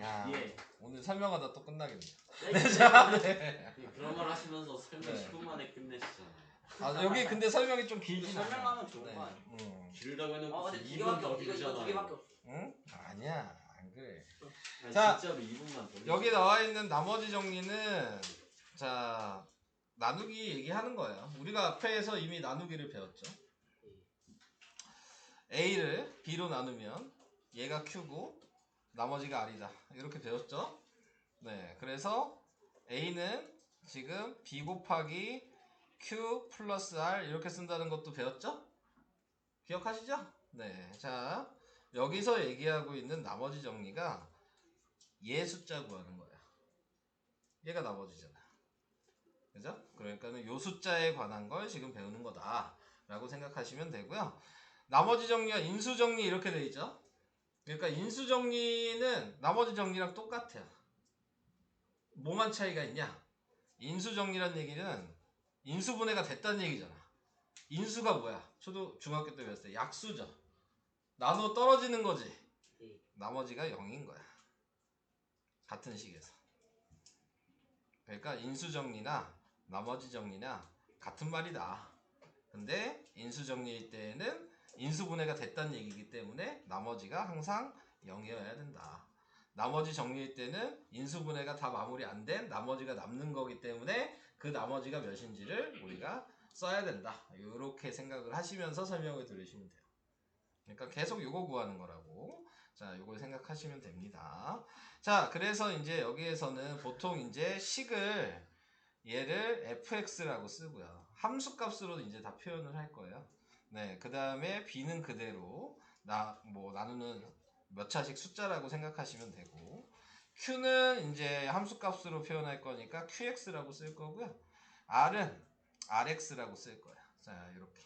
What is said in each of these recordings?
야, 예. 오늘 설명하다 또 끝나겠네요. 네. 그런 말 하시면서 설명 네. 10분 만에 끝내시잖아요. 아, 여기 근데 설명이 좀 길진 않아. 설명하면 좋은 거 아니야? 길다고 해놓고 근데 두 2분 개밖에 더 없어. 이거 두 개밖에 길잖아요. 없어. 응? 아니야, 안 그래. 아니, 자, 진짜로 2분만 더. 여기 나와 있는 나머지 정리는 자 나누기 얘기하는 거예요. 우리가 앞에서 이미 나누기를 배웠죠. A를 B로 나누면 얘가 Q고 나머지가 R이다. 이렇게 배웠죠. 네, 그래서 A는 지금 B 곱하기 Q 플러스 R 이렇게 쓴다는 것도 배웠죠? 기억하시죠? 네, 자 여기서 얘기하고 있는 나머지 정리가 얘 숫자 구하는 거야. 얘가 나머지잖아. 그죠? 그러니까는 요 숫자에 관한 걸 지금 배우는 거다 라고 생각하시면 되고요. 나머지 정리와 인수 정리 이렇게 돼 있죠. 그러니까 인수 정리는 나머지 정리랑 똑같아요. 뭐만 차이가 있냐? 인수 정리란 얘기는 인수분해가 됐다는 얘기잖아. 인수가 뭐야? 중학교 때 배웠을 때 약수죠. 나눠 떨어지는 거지. 나머지가 0인 거야. 같은 식에서. 그러니까 인수 정리나 나머지 정리나 같은 말이다. 근데 인수 정리일 때에는 인수분해가 됐다는 얘기이기 때문에 나머지가 항상 0이어야 된다. 나머지 정리일 때는 인수분해가 다 마무리 안 된 나머지가 남는 거기 때문에 그 나머지가 몇인지를 우리가 써야 된다. 이렇게 생각을 하시면서 설명을 들으시면 돼요. 그러니까 계속 요거 구하는 거라고. 자, 요걸 생각하시면 됩니다. 자, 그래서 이제 여기에서는 보통 이제 식을 얘를 fx라고 쓰고요. 함수값으로 이제 다 표현을 할 거예요. 네, 그 다음에 b는 그대로 나누는 몇 차식 숫자라고 생각하시면 되고, q는 이제 함수값으로 표현할 거니까 qx라고 쓸 거고요. r은 rx라고 쓸 거예요. 자, 이렇게.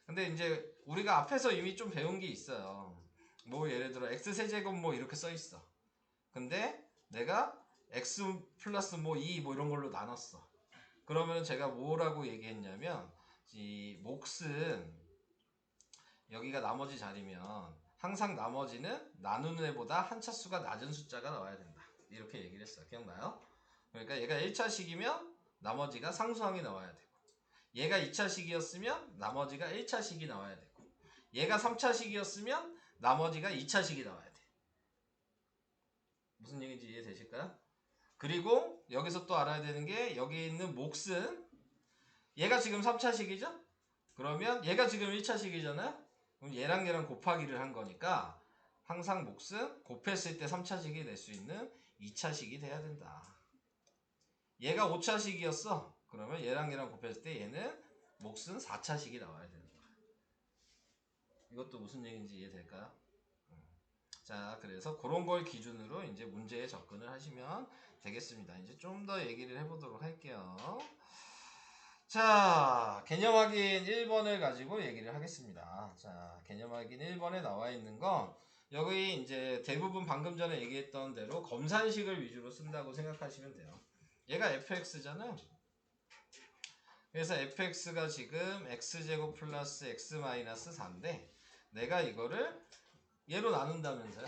근데 이제 우리가 앞에서 이미 좀 배운 게 있어요. 뭐 예를 들어 x세제곱 뭐 이렇게 써 있어. 근데 내가 x 플러스 뭐 2 뭐 이런 걸로 나눴어. 그러면 제가 뭐라고 얘기했냐면 이 몫은 여기가 나머지 자리면 항상 나머지는 나누는 애보다 한 차수가 낮은 숫자가 나와야 된다. 이렇게 얘기를 했어요. 기억나요? 그러니까 얘가 1차식이면 나머지가 상수항이 나와야 되고, 얘가 2차식이었으면 나머지가 1차식이 나와야 되고, 얘가 3차식이었으면 나머지가 2차식이 나와야 돼. 무슨 얘기인지 이해되실까요? 그리고 여기서 또 알아야 되는 게 여기 있는 몫은 얘가 지금 3차식이죠? 그러면 얘가 지금 1차식이잖아요? 그럼 얘랑 곱하기를 한 거니까 항상 몫은 곱했을 때 3차식이 낼 수 있는 2차식이 돼야 된다. 얘가 5차식이었어. 그러면 얘랑 곱했을 때 얘는 몫은 4차식이 나와야 되는 거야. 이것도 무슨 얘기인지 이해될까요? 자, 그래서 그런 걸 기준으로 이제 문제에 접근을 하시면 되겠습니다. 이제 좀 더 얘기를 해보도록 할게요. 자, 개념 확인 1번을 가지고 얘기를 하겠습니다. 자, 개념 확인 1번에 나와 있는 건 여기 이제 대부분 방금 전에 얘기했던 대로 검산식을 위주로 쓴다고 생각하시면 돼요. 얘가 fx잖아요. 그래서 fx가 지금 x제곱 플러스 x 마이너스 4인데 내가 이거를 얘로 나눈다면서요.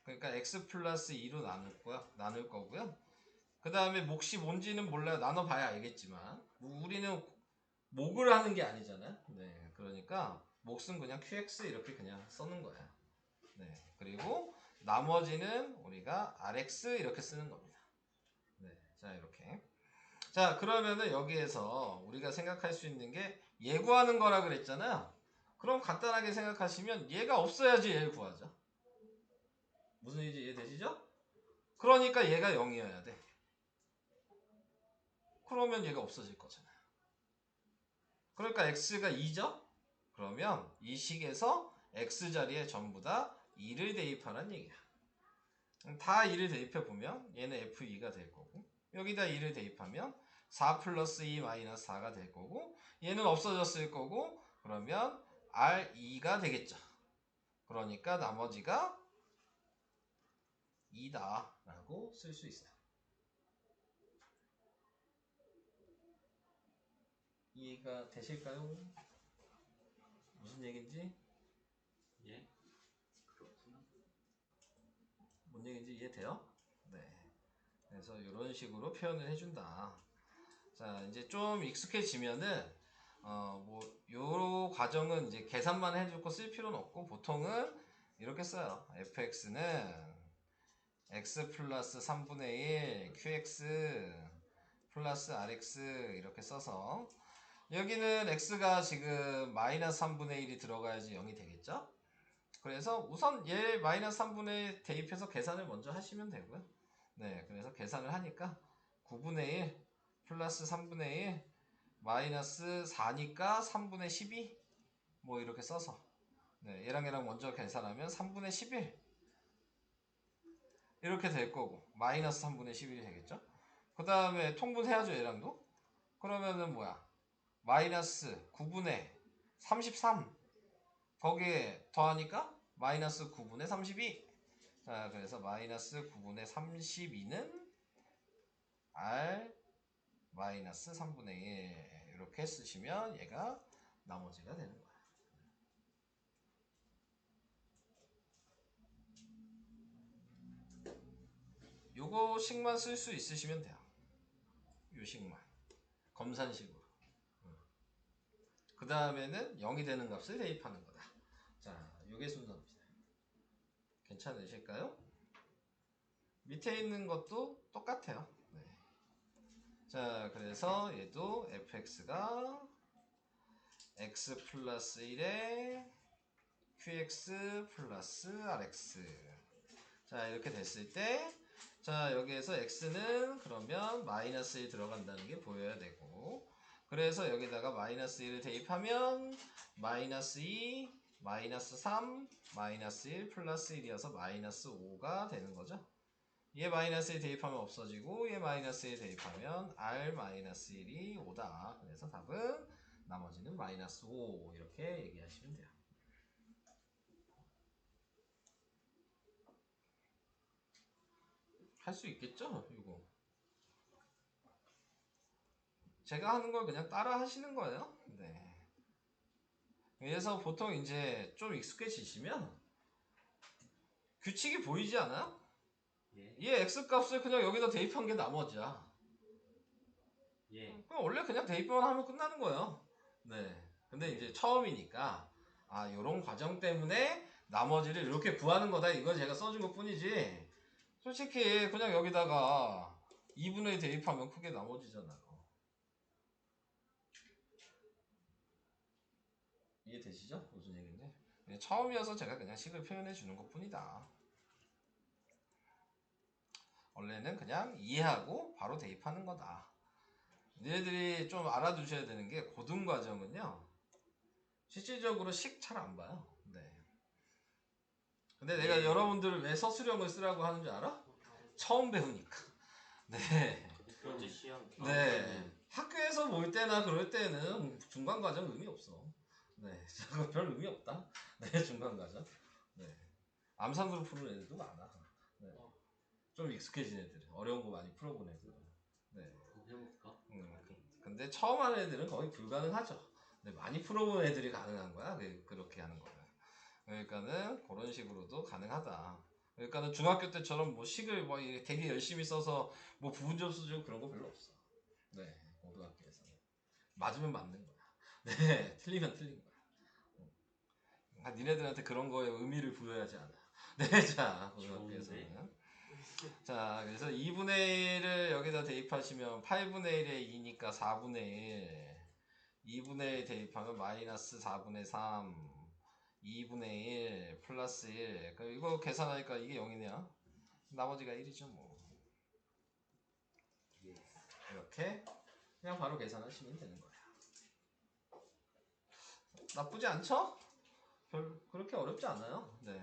그러니까 x 플러스 2로 나눌 거고요. 그 다음에 몫이 뭔지는 몰라요. 나눠봐야 알겠지만 우리는 목을 하는 게 아니잖아요. 네, 그러니까 몫은 그냥 qx 이렇게 그냥 써는 거야. 네, 그리고 나머지는 우리가 rx 이렇게 쓰는 겁니다. 네, 자 이렇게. 자, 그러면은 여기에서 우리가 생각할 수 있는 게 얘 구하는 거라 그랬잖아요. 그럼 간단하게 생각하시면 얘가 없어야지 얘를 구하죠. 무슨 얘기인지 이해되시죠? 그러니까 얘가 0이어야 돼. 그러면 얘가 없어질 거잖아요. 그러니까 x가 2죠? 그러면 이 식에서 x 자리에 전부 다 2를 대입하라는 얘기야. 다 2를 대입해 보면 얘는 f2가 될 거고, 여기다 2를 대입하면 4 플러스 2 마이너스 4가 될 거고, 얘는 없어졌을 거고, 그러면 R2가 되겠죠. 그러니까 나머지가 2다 라고 쓸 수 있어요. 이해가 되실까요? 무슨 얘기인지? 예? 그렇구나. 뭔 얘기인지 이해돼요? 네. 그래서 이런 식으로 표현을 해준다. 자, 이제 좀 익숙해지면은 뭐 요 과정은 이제 계산만 해줄 거 쓸 필요는 없고 보통은 이렇게 써요. fx는 x 플러스 3분의 1 qx 플러스 rx 이렇게 써서 여기는 x가 지금 마이너스 3분의 1이 들어가야지 0이 되겠죠? 그래서 우선 얘 마이너스 3분의 1 대입해서 계산을 먼저 하시면 되고요. 네, 그래서 계산을 하니까 9분의 1 플러스 3분의 1 마이너스 4니까 3분의 12 뭐 이렇게 써서 네, 얘랑 얘랑 먼저 계산하면 3분의 11 이렇게 될 거고 마이너스 3분의 11이 되겠죠? 그 다음에 통분해야죠 얘랑도. 그러면은 뭐야 마이너스 9분의 33 거기에 더하니까 마이너스 9분의 32. 자, 그래서 마이너스 9분의 32는 R 마이너스 3분의 1 이렇게 쓰시면 얘가 나머지가 되는 거야. 요거식만 쓸 수 있으시면 돼요. 요식만 검산식으로. 그 다음에는 0이 되는 값을 대입하는 거다. 자, 요게 순서입니다. 괜찮으실까요? 밑에 있는 것도 똑같아요. 네. 자, 그래서 얘도 fx가 x 플러스 1에 qx 플러스 rx. 자, 이렇게 됐을 때, 자, 여기에서 x는 그러면 마이너스 1 들어간다는 게 보여야 되고, 그래서 여기다가 마이너스 1을 대입하면 마이너스 2, 마이너스 3, 마이너스 1 플러스 1이어서 마이너스 5가 되는 거죠. 얘 마이너스 1 대입하면 없어지고 얘 마이너스 1 대입하면 r 마이너스 1이 5다. 그래서 답은 나머지는 마이너스 5 이렇게 얘기하시면 돼요. 할 수 있겠죠? 이거 제가 하는 걸 그냥 따라 하시는 거예요. 네. 그래서 보통 이제 좀 익숙해지시면 규칙이 보이지 않아요? 예. 얘 x값을 그냥 여기다 대입한 게 나머지야. 예. 그럼 원래 그냥 대입만 하면 끝나는 거예요. 네. 근데 이제 처음이니까 요런 과정 때문에 나머지를 이렇게 구하는 거다. 이걸 제가 써준 것 뿐이지. 솔직히 그냥 여기다가 2분의 1 대입하면 크게 나머지잖아요. 이해되시죠? 무슨 얘기인지? 처음이어서 제가 그냥 식을 표현해 주는 것 뿐이다. 원래는 그냥 이해하고 바로 대입하는 거다. 니네들이 좀 알아두셔야 되는 게 고등 과정은요. 실질적으로 식 잘 안 봐요. 네. 근데 내가 여러분들을 왜 서술형을 쓰라고 하는 줄 알아? 처음 배우니까. 네. 첫 번째 시험. 네. 학교에서 볼 때나 그럴 때는 중간 과정 의미 없어. 네. 저거 별 의미 없다. 네, 중간 과정. 네. 암산으로 푸는 애들도 많아. 네. 좀 익숙해진 애들. 어려운 거 많이 풀어본 애들. 네. 해볼까? 근데 처음 하는 애들은 거의 불가능하죠. 근데 많이 풀어본 애들이 가능한 거야. 그렇게 하는 거는. 그러니까는 그런 식으로도 가능하다. 그러니까는 중학교 때처럼 뭐 식을 뭐 되게 열심히 써서 뭐 부분점수 주고 그런 거 별로 없어. 네, 고등학교에서는 맞으면 맞는 거야. 네, 틀리면 틀린 거야. 니네들한테 그런 거에 의미를 부여하지 않아. 네, 자, 고등학교에서는. 자, 그래서 2분의 1을 여기다 대입하시면 8분의 1에 2니까 4분의 1. 2분의 1 대입하면 마이너스 4분의 3. 2분의 1 플러스 1. 그럼 이거 계산하니까 이게 0이네요. 나머지가 1이죠, 뭐. 이렇게 그냥 바로 계산하시면 되는 거예요. 나쁘지 않죠? 별 그렇게 어렵지 않아요. 네.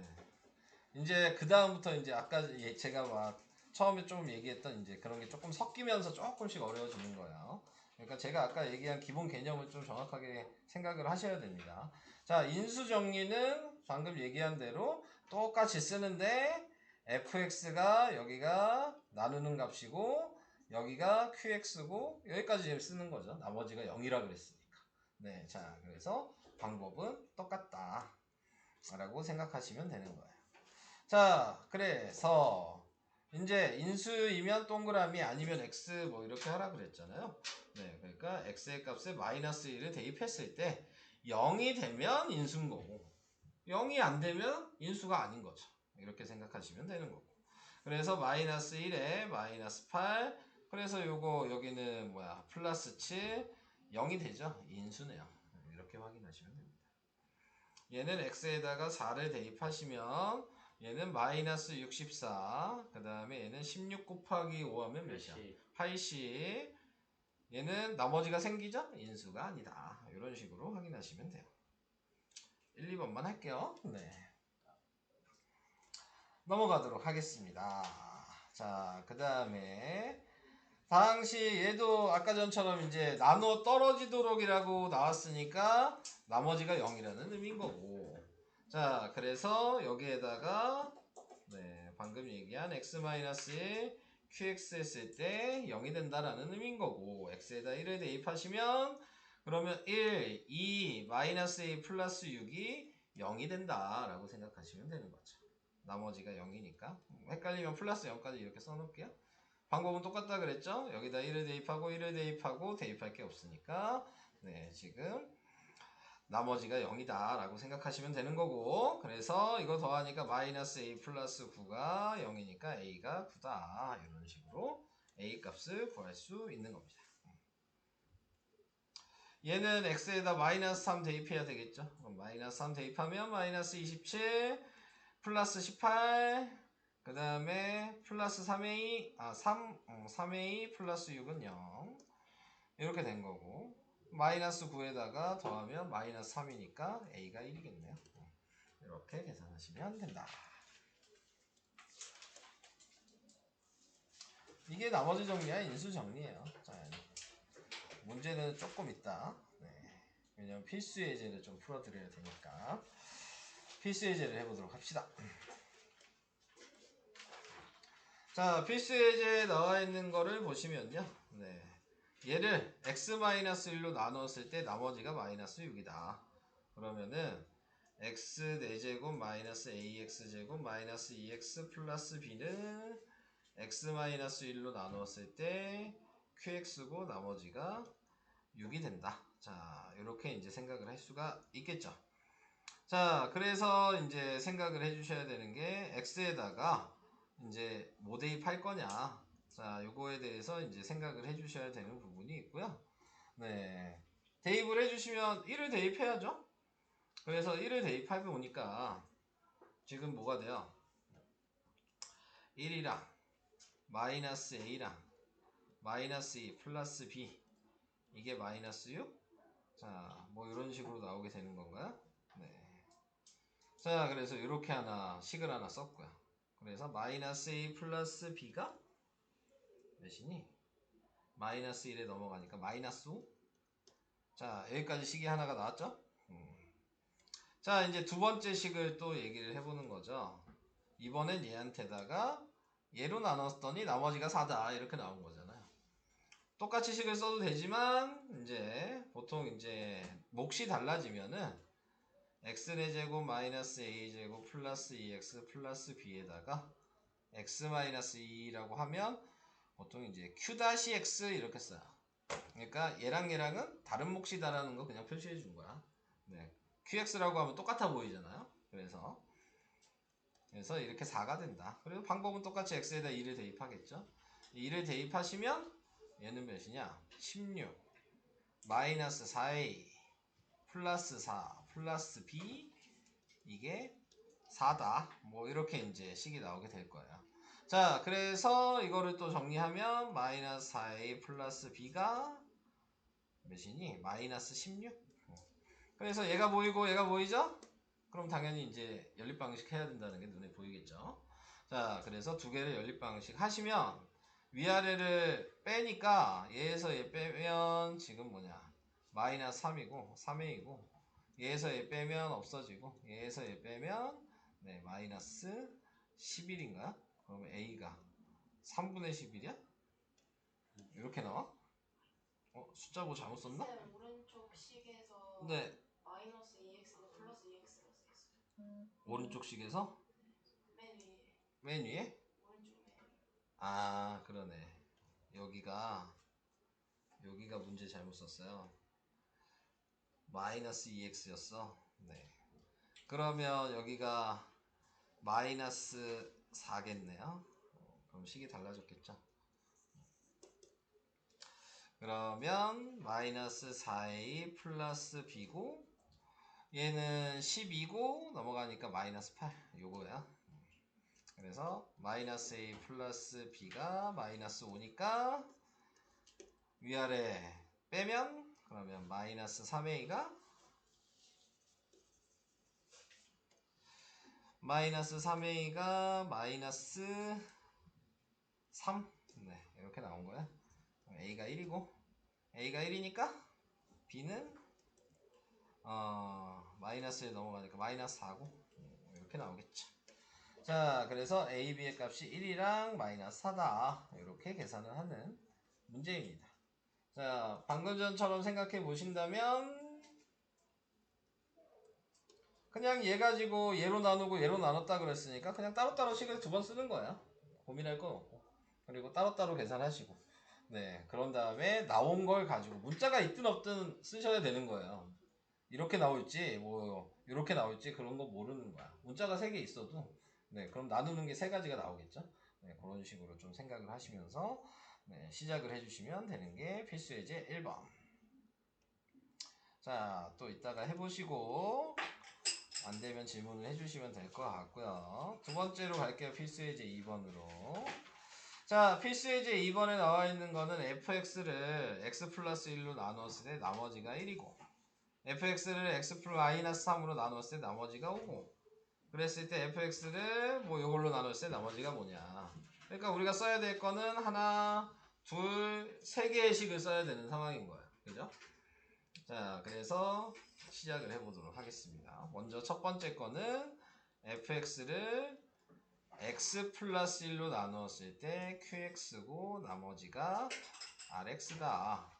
이제 그 다음부터 이제 아까 제가 막 처음에 좀 얘기했던 이제 그런 게 조금 섞이면서 조금씩 어려워지는 거예요. 그러니까 제가 아까 얘기한 기본 개념을 좀 정확하게 생각을 하셔야 됩니다. 자, 인수 정리는 방금 얘기한 대로 똑같이 쓰는데 fx가 여기가 나누는 값이고 여기가 qx고 여기까지 쓰는 거죠. 나머지가 0이라 그랬으니까. 네, 자, 그래서 방법은 똑같다 라고 생각하시면 되는 거예요. 자, 그래서 이제 인수이면 동그라미 아니면 x 뭐 이렇게 하라 그랬잖아요. 네, 그러니까 x의 값에 마이너스 1을 대입했을 때 0이 되면 인수인 거고 0이 안 되면 인수가 아닌 거죠. 이렇게 생각하시면 되는 거고. 그래서 마이너스 1에 마이너스 8 그래서 요거 여기는 뭐야 플러스 7 0이 되죠. 인수네요. 이렇게 확인하시면 됩니다. 얘는 x에다가 4를 대입하시면 얘는 마이너스 64 그 다음에 얘는 16 곱하기 5 하면 몇이야? 80 얘는 나머지가 생기죠? 인수가 아니다. 이런 식으로 확인하시면 돼요. 1, 2번만 할게요. 네. 넘어가도록 하겠습니다. 자, 그 다음에 당시 얘도 아까 전처럼 이제 나누어 떨어지도록이라고 나왔으니까 나머지가 0이라는 의미인 거고. 자, 그래서 여기에다가 네, 방금 얘기한 x-1 qx 했을 때 0이 된다라는 의미인 거고 x에다 1을 대입하시면 그러면 1, 2, 마이너스 a 플러스 6이 0이 된다라고 생각하시면 되는 거죠. 나머지가 0이니까 헷갈리면 플러스 0까지 이렇게 써놓을게요. 방법은 똑같다 그랬죠? 여기다 1을 대입하고 1을 대입하고 대입할 게 없으니까 네, 지금 나머지가 0이다 라고 생각하시면 되는 거고 그래서 이거 더하니까 마이너스 a 플러스 9가 0이니까 a가 9다 이런 식으로 a 값을 구할 수 있는 겁니다. 얘는 x에다 마이너스 3 대입해야 되겠죠. 그럼 마이너스 3 대입하면 마이너스 27 플러스 18 그 다음에 플러스 3a 3a 플러스 6은 0 이렇게 된 거고 마이너스 9에다가 더하면 마이너스 3이니까 a가 1이겠네요. 이렇게 계산하시면 된다. 이게 나머지 정리야 인수 정리예요. 자, 문제는 조금 있다. 네. 왜냐면 필수 예제를 좀 풀어드려야 되니까 필수 예제를 해보도록 합시다. 자, 필수 예제에 나와 있는 거를 보시면요. 네. 얘를 x-1로 나누었을 때 나머지가 마이너스 6이다. 그러면은 x 4제곱 마이너스 ax제곱 마이너스 2x 플러스 b는 x-1로 나누었을 때 qx고 나머지가 6이 된다. 자, 이렇게 이제 생각을 할 수가 있겠죠. 자, 그래서 이제 생각을 해주셔야 되는 게 x에다가 이제 뭐 대입할 거냐. 자, 요거에 대해서 이제 생각을 해주셔야 되는 부분이 있고요. 네, 대입을 해주시면 1을 대입해야죠. 그래서 1을 대입해 보니까 지금 뭐가 돼요? 1이랑 마이너스 a랑 마이너스 2 플러스 b 이게 마이너스 6? 자, 뭐 이런 식으로 나오게 되는 건가요? 네. 자, 그래서 이렇게 하나 식을 하나 썼고요. 그래서 마이너스 a 플러스 b가 몇이니? 마이너스 1에 넘어가니까 마이너스 5? 자, 여기까지 식이 하나가 나왔죠? 자, 이제 두 번째 식을 또 얘기를 해보는 거죠. 이번엔 얘한테다가 얘로 나눴더니 나머지가 4다 이렇게 나온 거잖아요. 똑같이 식을 써도 되지만 이제 보통 이제 몫이 달라지면은 x의 제곱 마이너스 a 제곱 플러스 2x 플러스 b에다가 x 마이너스 2라고 하면 보통 이제 q-x 이렇게 써요. 그러니까 얘랑 얘랑은 다른 몫이다라는 거 그냥 표시해 준 거야. 네. qx라고 하면 똑같아 보이잖아요. 그래서 이렇게 4가 된다. 그리고 방법은 똑같이 x에다 2를 대입하겠죠. 2를 대입하시면 얘는 몇이냐? 16 마이너스 4a 플러스 4 플러스 b 이게 4다. 뭐 이렇게 이제 식이 나오게 될 거예요. 자, 그래서 이거를 또 정리하면 마이너스 4a 플러스 b가 몇이니? 마이너스 16. 그래서 얘가 보이고 얘가 보이죠? 그럼 당연히 이제 연립방식 해야 된다는 게 눈에 보이겠죠. 자, 그래서 두 개를 연립방식 하시면 위아래를 빼니까 얘에서 얘 빼면 지금 뭐냐 마이너스 3이고 3a이고 얘에서 얘 빼면 없어지고 얘에서 얘 빼면 네 마이너스 11인가요? 그러면 a가 3분의 11이야? 이렇게 나와? 숫자 뭐 잘못 썼나? 쌤 오른쪽 식에서 네, 마이너스 2x가 플러스 2x라고 써있어요. 오른쪽 식에서 맨 위에 맨 위에 오른쪽 맨 위에. 아, 그러네. 여기가 문제 잘못 썼어요. 마이너스 2x였어. 네. 그러면 여기가 마이너스 4겠네요. 그럼 식이 달라졌겠죠. 그러면 마이너스 4a 플러스 b고 얘는 12고 넘어가니까 마이너스 8 요거야. 그래서 마이너스 a 플러스 b가 마이너스 5니까 위아래 빼면 그러면 마이너스 3a가 마이너스 3a가 마이너스 3 네, 이렇게 나온 거야. a가 1이고 a가 1이니까 b는 마이너스에 넘어가니까 마이너스 4고 이렇게 나오겠죠. 자, 그래서 a, b의 값이 1이랑 마이너스 4다 이렇게 계산을 하는 문제입니다. 자, 방금 전처럼 생각해 보신다면 그냥 얘 가지고 얘로 나누고 얘로 나눴다 그랬으니까 그냥 따로따로 식을 두 번 쓰는 거야. 고민할 건 없고. 그리고 따로따로 계산하시고. 네, 그런 다음에 나온 걸 가지고 문자가 있든 없든 쓰셔야 되는 거예요. 이렇게 나올지 뭐 이렇게 나올지 그런 거 모르는 거야. 문자가 3개 있어도 네, 그럼 나누는 게 3가지가 나오겠죠. 네, 그런 식으로 좀 생각을 하시면서 네, 시작을 해주시면 되는 게 필수 예제 1번. 자, 또 이따가 해보시고 안 되면 질문을 해주시면 될 것 같고요. 두 번째로 갈게요. 필수 예제 2번으로. 자, 필수 예제 2번에 나와 있는 거는 fx를 x 플러스 1로 나누었을 때 나머지가 1이고 fx를 x 플러스 마이너스 3으로 나누었을 때 나머지가 5고 그랬을 때 fx를 뭐 요걸로 나눴을 때 나머지가 뭐냐. 그러니까 우리가 써야 될 거는 하나, 둘, 3개의 식을 써야 되는 상황인 거야. 그죠? 자, 그래서 시작을 해보도록 하겠습니다. 먼저 첫 번째 거는 fx를 x 플러스 1로 나누었을 때 qx고 나머지가 rx다.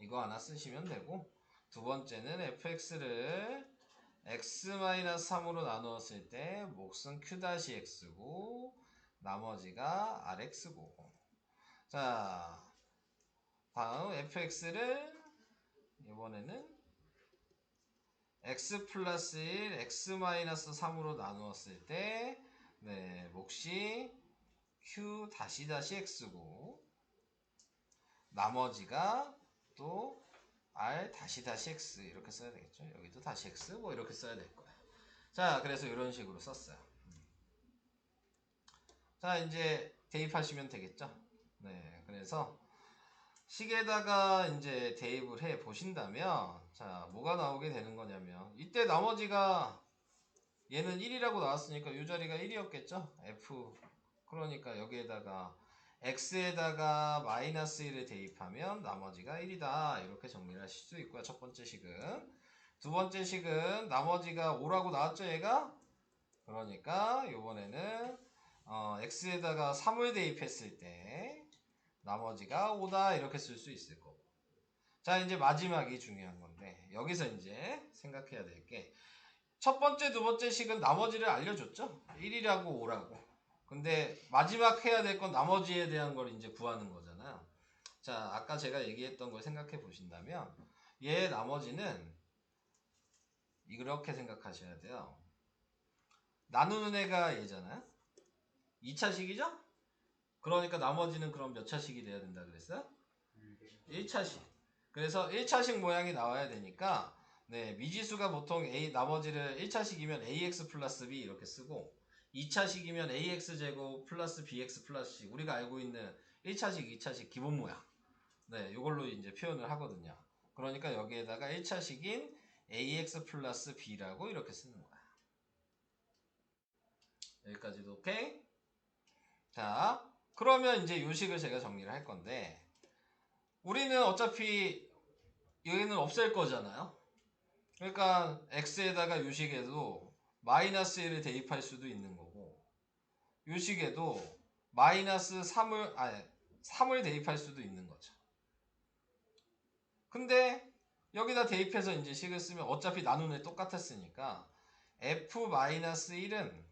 이거 하나 쓰시면 되고 두 번째는 fx를 x-3으로 나누었을 때 몫은 q-x고 나머지가 rx고 자, 다음 fx를 이번에는 x 플러스 1, x-3으로 나누었을 때 네, 몫이 q-x고 나머지가 또 r-x 이렇게 써야 되겠죠. 여기도 다시 x 뭐 이렇게 써야 될 거야. 자, 그래서 이런 식으로 썼어요. 자, 이제 대입하시면 되겠죠. 네, 그래서 식에다가 이제 대입을 해 보신다면 자, 뭐가 나오게 되는 거냐면 이때 나머지가 얘는 1이라고 나왔으니까 이 자리가 1이었겠죠. f 그러니까 여기에다가 x에다가 마이너스 1을 대입하면 나머지가 1이다 이렇게 정리를 하실 수 있고요. 첫 번째 식은 두 번째 식은 나머지가 5라고 나왔죠 얘가. 그러니까 이번에는 x에다가 3을 대입했을 때 나머지가 5다 이렇게 쓸 수 있을 거고. 자, 이제 마지막이 중요한 건데 여기서 이제 생각해야 될 게 첫 번째, 두 번째 식은 나머지를 알려줬죠. 1이라고 5라고. 근데 마지막 해야 될 건 나머지에 대한 걸 이제 구하는 거잖아요. 자, 아까 제가 얘기했던 걸 생각해 보신다면 얘 나머지는 이렇게 생각하셔야 돼요. 나누는 애가 얘잖아요. 2차식이죠? 그러니까 나머지는 그럼 몇 차식이 돼야 된다 그랬어요? 1차식. 그래서 1차식 모양이 나와야 되니까 네, 미지수가 보통 A 나머지를 1차식이면 ax 플러스 b 이렇게 쓰고 2차식이면 ax제곱 플러스 bx 플러스 c 우리가 알고 있는 1차식, 2차식 기본 모양 네, 이걸로 이제 표현을 하거든요. 그러니까 여기에다가 1차식인 ax 플러스 b라고 이렇게 쓰는 거야. 여기까지도 오케이? 자, 그러면 이제 요식을 제가 정리를 할 건데 우리는 어차피 여기는 없앨 거잖아요. 그러니까 x에다가 요식에도 마이너스 1을 대입할 수도 있는 거고 요식에도 마이너스 3을 대입할 수도 있는 거죠. 근데 여기다 대입해서 이제 식을 쓰면 어차피 나누는 애 똑같았으니까 f-1은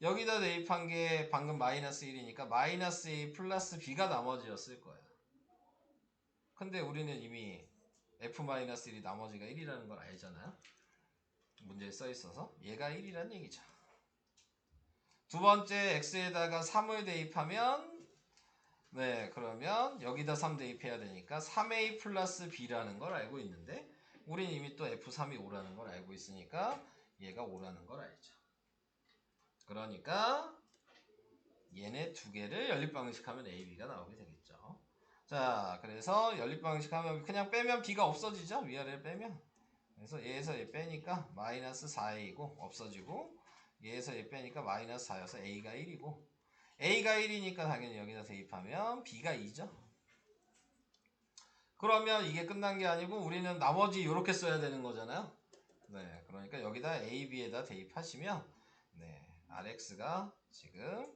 여기다 대입한 게 방금 마이너스 1이니까 마이너스 A 플러스 B가 나머지였을 거예요. 근데 우리는 이미 F-1이 나머지가 1이라는 걸 알잖아요. 문제에 써 있어서 얘가 1이란 얘기죠. 두 번째 x에다가 3을 대입하면 네 그러면 여기다 3 대입해야 되니까 3a 플러스 b라는 걸 알고 있는데 우린 이미 또 f3이 5라는 걸 알고 있으니까 얘가 5라는 걸 알죠. 그러니까 얘네 두 개를 연립방식하면 a, b가 나오게 되겠죠. 자 그래서 연립방식하면 그냥 빼면 b가 없어지죠. 위아래를 빼면. 그래서 얘에서 얘 빼니까 마이너스 4a고 없어지고 얘에서 얘 빼니까 마이너스 4여서 a가 1이고 a가 1이니까 당연히 여기다 대입하면 b가 2죠. 그러면 이게 끝난 게 아니고 우리는 나머지 이렇게 써야 되는 거잖아요. 네, 그러니까 여기다 a, b에다 대입하시면 네, rx가 지금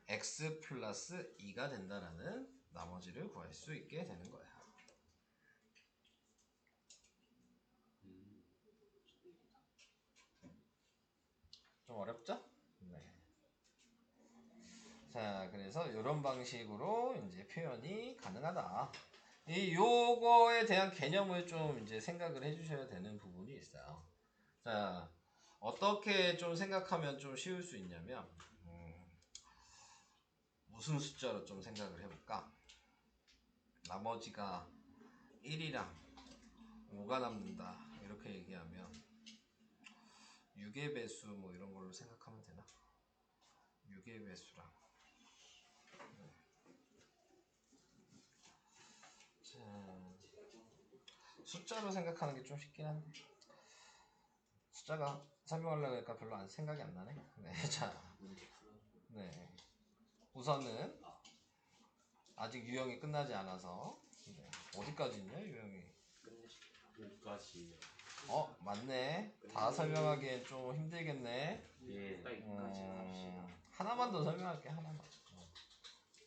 x 플러스 2가 된다라는 나머지를 구할 수 있게 되는 거예요. 좀 어렵죠? 네. 자, 그래서 이런 방식으로 이제 표현이 가능하다. 요거에 대한 개념을 좀 이제 생각을 해주셔야 되는 부분이 있어요. 자, 어떻게 좀 생각하면 좀 쉬울 수 있냐면, 무슨 숫자로 좀 생각을 해볼까? 나머지가 1이랑 5가 남는다. 이렇게 얘기하면, 6의 배수 뭐 이런 걸로 생각하면 되나? 6의 배수랑. 숫자로 생각하는 게 좀 쉽긴 한데 숫자가 설명하려고 하니까 별로 생각이 안 나네. 네, 자, 네, 우선은 아직 유형이 끝나지 않아서 네. 어디까지 있냐 유형이? 끝까지. 맞네. 다 설명하기엔 좀 힘들겠네. 예. 딱 여기까지 합시다. 하나만 더 설명할게. 하나만.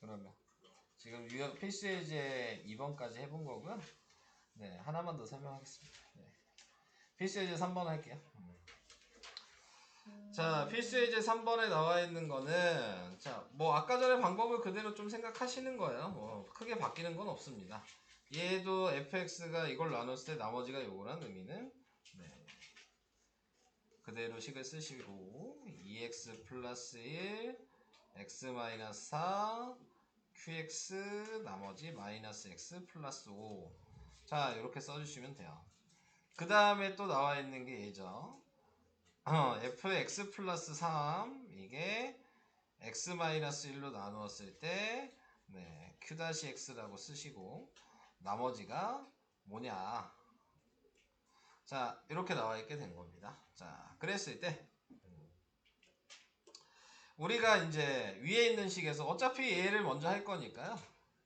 그러면 지금 유형 필수 예제 2번까지 해본 거고요. 네, 하나만 더 설명하겠습니다. 네. 필수 예제 3번 할게요. 자, 필수 예제 3번에 나와 있는 거는 자, 뭐 아까 전에 방법을 그대로 좀 생각하시는 거예요. 뭐 크게 바뀌는 건 없습니다. 얘도 fx가 이걸 나눴을 때 나머지가 요거란 의미는 네. 그대로 식을 쓰시고 2x 플러스 1 x 마이너스 4 qx 나머지 마이너스 x 플러스 5 자 이렇게 써주시면 돼요. 그 다음에 또 나와 있는 게 얘죠. fx 플러스 3 이게 x 마이너스 1로 나누었을 때 네, q-x라고 쓰시고 나머지가 뭐냐 자 이렇게 나와 있게 된 겁니다. 자 그랬을 때 우리가 이제 위에 있는 식에서 어차피 얘를 먼저 할 거니까요.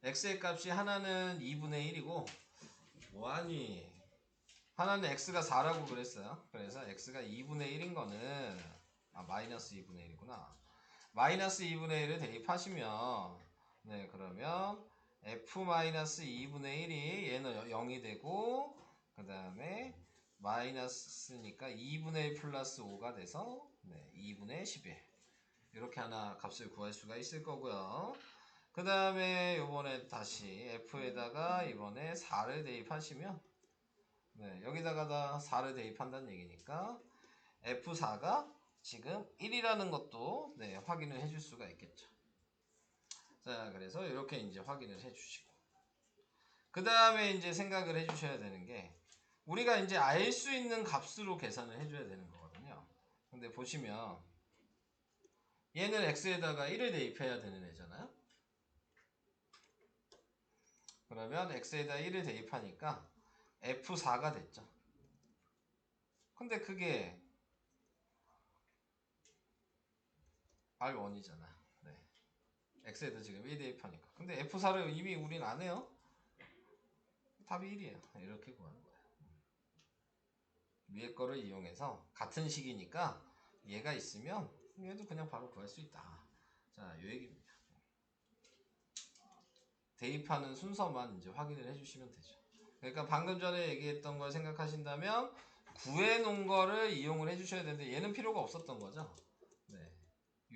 x의 값이 하나는 2분의 1이고 뭐하니 하나는 x가 4라고 그랬어요. 그래서 x가 2분의 1인 거는 마이너스 2분의 1이구나. 마이너스 2분의 1을 대입하시면 네 그러면 f-2분의 1이 얘는 0이 되고 그 다음에 마이너스니까 2분의 1 플러스 5가 돼서 네, 2분의 11 이렇게 하나 값을 구할 수가 있을 거고요. 그 다음에 요번에 다시 f에다가 이번에 4를 대입하시면 네, 여기다가 다 4를 대입한다는 얘기니까 f4가 지금 1이라는 것도 네, 확인을 해줄 수가 있겠죠. 자, 그래서 이렇게 이제 확인을 해주시고 그 다음에 이제 생각을 해주셔야 되는 게 우리가 이제 알 수 있는 값으로 계산을 해줘야 되는 거거든요. 근데 보시면 얘는 x에다가 1을 대입해야 되는 애잖아요. 그러면 x에다 1을 대입하니까 f4가 됐죠. 근데 그게 R1이잖아. 네. x에다 지금 1 대입하니까. 근데 f4를 이미 우린 안 해요. 답이 1이에요. 이렇게 구하는 거예요. 위에 거를 이용해서 같은 식이니까 얘가 있으면 얘도 그냥 바로 구할 수 있다. 자, 요 얘기입니다. 대입하는 순서만 이제 확인을 해주시면 되죠. 그러니까 방금 전에 얘기했던 걸 생각하신다면 구해놓은 거를 이용을 해주셔야 되는데 얘는 필요가 없었던 거죠. 네.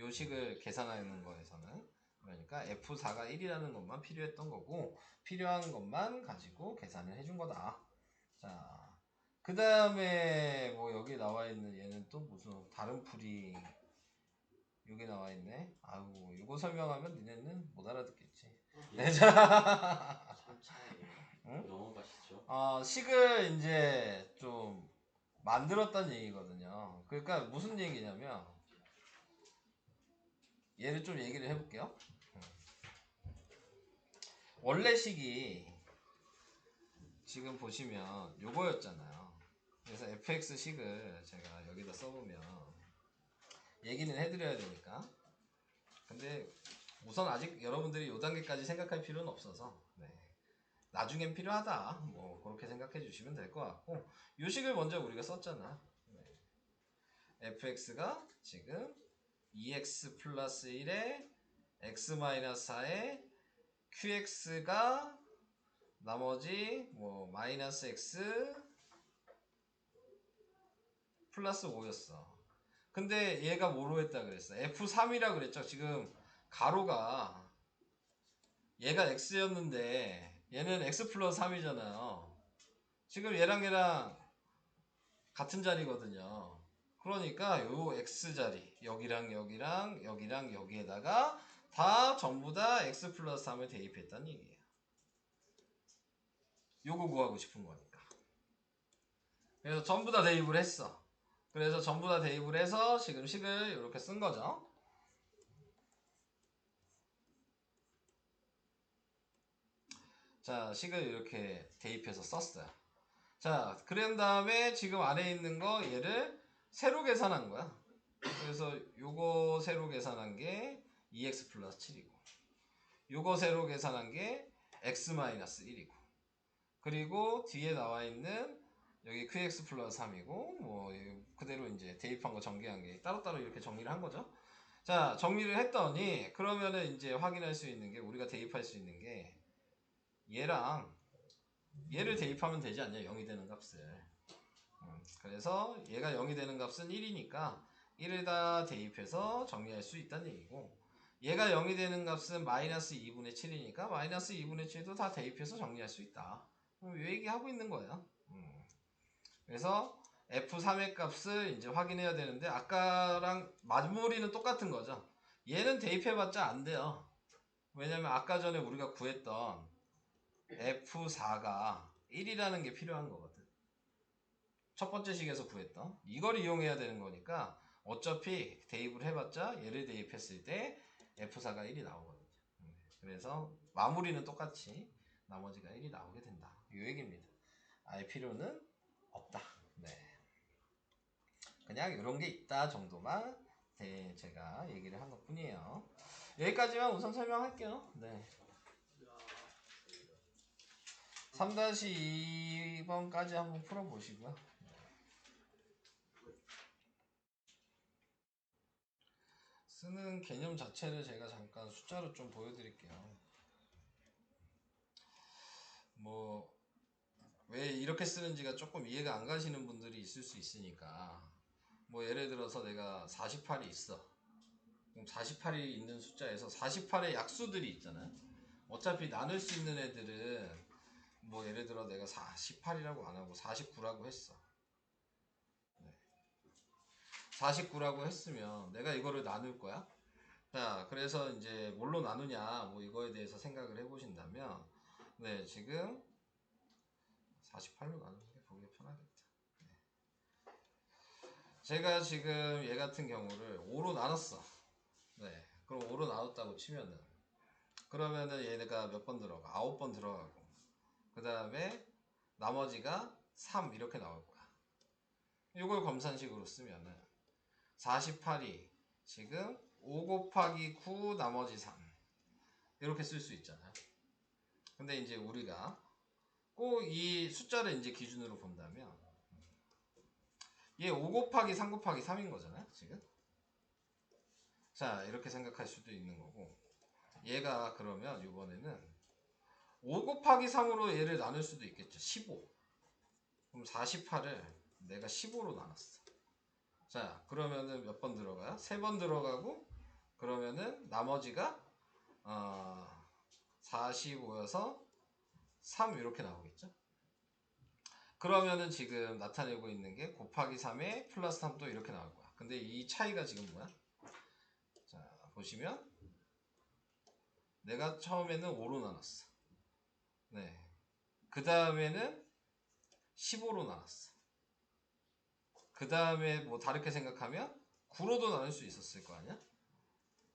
요 식을 계산하는 거에서는. 그러니까 F4가 1이라는 것만 필요했던 거고 필요한 것만 가지고 계산을 해준 거다. 자, 그 다음에 뭐 여기 나와 있는 얘는 또 무슨 다른 풀이 여기 나와 있네. 아유, 이거 설명하면 니네는 못 알아듣겠지. 네, 자, 3차예요. 응? 넘어가시죠. 식을 이제 좀 만들었다는 얘기거든요. 그러니까 무슨 얘기냐면 얘를 좀 얘기를 해볼게요. 원래 식이 지금 보시면 요거였잖아요. 그래서 fx 식을 제가 여기다 써보면 얘기는 해드려야 되니까. 근데 우선 아직 여러분들이 요 단계까지 생각할 필요는 없어서 네. 나중엔 필요하다 뭐 그렇게 생각해 주시면 될 것 같고 요 식을 먼저 우리가 썼잖아. 네. fx가 지금 2x 플러스 1에 x 마이너스 4에 qx가 나머지 뭐 마이너스 x 플러스 5였어. 근데 얘가 뭐로 했다 그랬어? F3이라 그랬죠. 지금 가로가 얘가 x였는데 얘는 x 플러스 3이잖아요. 지금 얘랑 같은 자리거든요. 그러니까 요 x자리 여기랑 여기에다가 다 전부 다 x 플러스 3을 대입했다는 얘기예요. 요거 구하고 싶은 거니까. 그래서 전부 다 대입을 했어. 그래서 전부 다 대입을 해서 지금 식을 이렇게 쓴 거죠. 자, 식을 이렇게 대입해서 썼어요. 자, 그런 다음에 지금 아래에 있는 거 얘를 세로 계산한 거야. 그래서 요거 세로 계산한 게 2x 플러스 7이고 요거 세로 계산한 게 x 마이너스 1이고 그리고 뒤에 나와 있는 여기 qx 플러스 3이고 뭐 그대로 이제 대입한 거 정리한 게 따로따로 이렇게 정리를 한 거죠. 자, 정리를 했더니 그러면은 이제 확인할 수 있는 게 우리가 대입할 수 있는 게 얘랑 얘를 대입하면 되지 않냐? 0이 되는 값을. 그래서 얘가 0이 되는 값은 1이니까 1을 다 대입해서 정리할 수 있다는 얘기고 얘가 0이 되는 값은 마이너스 2분의 7이니까 마이너스 2분의 7도 다 대입해서 정리할 수 있다. 이 얘기하고 있는 거예요. 그래서 F3의 값을 이제 확인해야 되는데 아까랑 마무리는 똑같은 거죠. 얘는 대입해봤자 안 돼요. 왜냐면 아까 전에 우리가 구했던 F4가 1이라는 게 필요한 거거든. 첫 번째 식에서 구했던 이걸 이용해야 되는 거니까 어차피 대입을 해봤자 얘를 대입했을 때 F4가 1이 나오거든요. 그래서 마무리는 똑같이 나머지가 1이 나오게 된다. 이 얘기입니다. 알 필요는 없다. 네. 그냥 이런 게 있다 정도만 제가 얘기를 한 것 뿐이에요. 여기까지만 우선 설명할게요. 네. 3-2번까지 한번 풀어보시고요. 쓰는 개념 자체를 제가 잠깐 숫자로 좀 보여드릴게요. 뭐 왜 이렇게 쓰는지가 조금 이해가 안 가시는 분들이 있을 수 있으니까 뭐 예를 들어서 내가 48이 있어. 그럼 48이 있는 숫자에서 48의 약수들이 있잖아요. 어차피 나눌 수 있는 애들은 뭐 예를 들어 내가 48이라고 안 하고 49라고 했어. 49라고 했으면 내가 이거를 나눌 거야. 자, 그래서 이제 뭘로 나누냐 뭐 이거에 대해서 생각을 해보신다면 네, 지금 48로 나누는 게 보기 편하겠다. 네. 제가 지금 얘 같은 경우를 5로 나눴어. 네, 그럼 5로 나눴다고 치면은 그러면은 얘네가 몇 번 들어가? 9번 들어가고 그 다음에 나머지가 3 이렇게 나올 거야. 이걸 검산식으로 쓰면은 48이 지금 5 곱하기 9 나머지 3 이렇게 쓸 수 있잖아요. 근데 이제 우리가 꼭 이 숫자를 이제 기준으로 본다면 얘 5 곱하기 3 곱하기 3인 거잖아요, 지금. 자, 이렇게 생각할 수도 있는 거고 얘가 그러면 이번에는 5 곱하기 3으로 얘를 나눌 수도 있겠죠. 15. 그럼 48을 내가 15로 나눴어. 자, 그러면은 몇 번 들어가요? 3번 들어가고 그러면은 나머지가 45여서 3 이렇게 나오겠죠. 그러면은 지금 나타내고 있는 게 곱하기 3에 플러스 3도 이렇게 나올 거야. 근데 이 차이가 지금 뭐야? 자, 보시면 내가 처음에는 5로 나눴어. 네. 그 다음에는 15로 나눴어. 그 다음에 뭐 다르게 생각하면 9로도 나눌 수 있었을 거 아니야?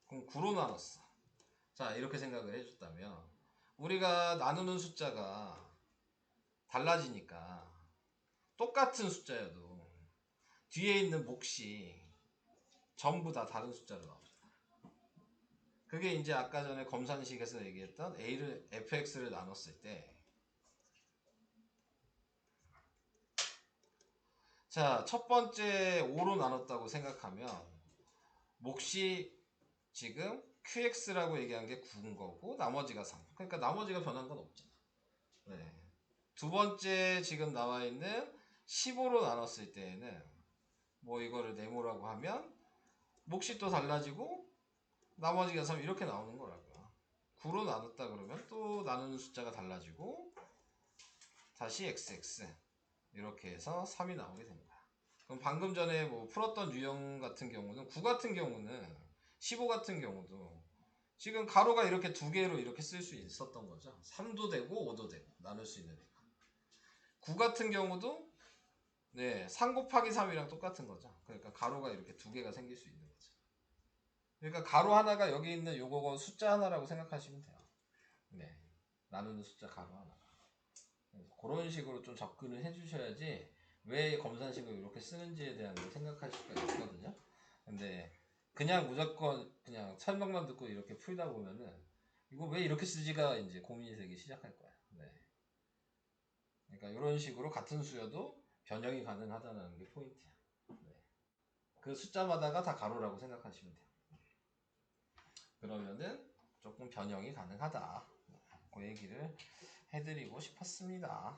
그럼 9로 나눴어. 자, 이렇게 생각을 해줬다면 우리가 나누는 숫자가 달라지니까 똑같은 숫자여도 뒤에 있는 몫이 전부 다 다른 숫자로 나오죠. 그게 이제 아까 전에 검산식에서 얘기했던 A를 fx를 나눴을 때, 자, 첫 번째 5로 나눴다고 생각하면 몫이 지금 qx라고 얘기한 게 9인 거고 나머지가 3. 그러니까 나머지가 변한 건 없잖아. 네. 두 번째 지금 나와 있는 15로 나눴을 때에는 뭐 이거를 네모라고 하면 몫이 또 달라지고 나머지가 3 이렇게 나오는 거라고요. 9로 나눴다 그러면 또 나누는 숫자가 달라지고 다시 xx 이렇게 해서 3이 나오게 됩니다. 그럼 방금 전에 뭐 풀었던 유형 같은 경우는 9 같은 경우는 15 같은 경우도 지금 가로가 이렇게 두 개로 이렇게 쓸 수 있었던 거죠. 3도 되고 5도 되고 나눌 수 있는 애가. 9 같은 경우도 네, 3 곱하기 3이랑 똑같은 거죠. 그러니까 가로가 이렇게 두 개가 생길 수 있는 거죠. 그러니까 가로 하나가 여기 있는 요거 숫자 하나라고 생각하시면 돼요. 네, 나누는 숫자 가로 하나가. 그런 식으로 좀 접근을 해주셔야지 왜 검산식을 이렇게 쓰는지에 대한 걸 생각할 수가 있거든요. 근데 그냥 무조건 그냥 설명만 듣고 이렇게 풀다 보면은 이거 왜 이렇게 쓰지가 이제 고민이 되기 시작할 거야. 네. 그러니까 이런 식으로 같은 수여도 변형이 가능하다는 게 포인트야. 네. 그 숫자마다가 다 가로라고 생각하시면 돼요. 그러면은 조금 변형이 가능하다. 그 얘기를 해드리고 싶었습니다.